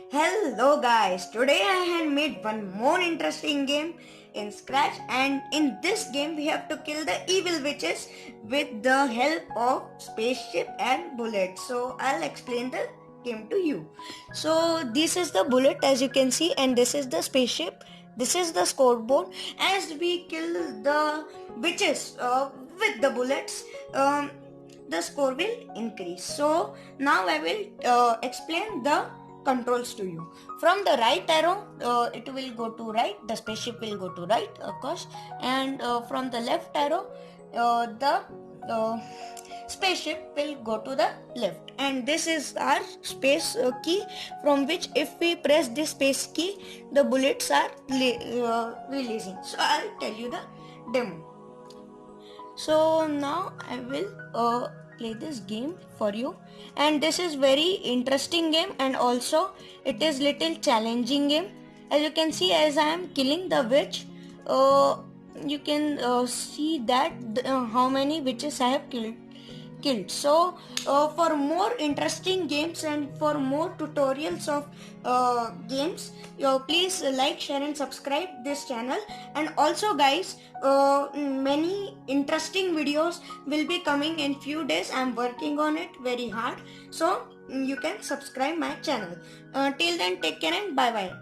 Hello guys, today I have made one more interesting game in Scratch, and in this game we have to kill the evil witches with the help of spaceship and bullets. So I'll explain the game to you. So this is the bullet as you can see, and this is the spaceship. This is the scoreboard. As we kill the witches with the bullets, the score will increase. So now I will explain the controls to you. From the right arrow, it will go to right, the spaceship will go to right, of course, and from the left arrow, the spaceship will go to the left. And this is our space key, from which if we press this space key, the bullets are releasing. So I'll tell you the demo. So now I will play this game for you, and this is very interesting game, and also it is little challenging game. As you can see, as I am killing the witch, you can see that how many witches I have killed. So for more interesting games and for more tutorials of games, please like, share and subscribe this channel. And also guys, many interesting videos will be coming in few days. I'm working on it very hard, so you can subscribe my channel. Till then, take care and bye bye.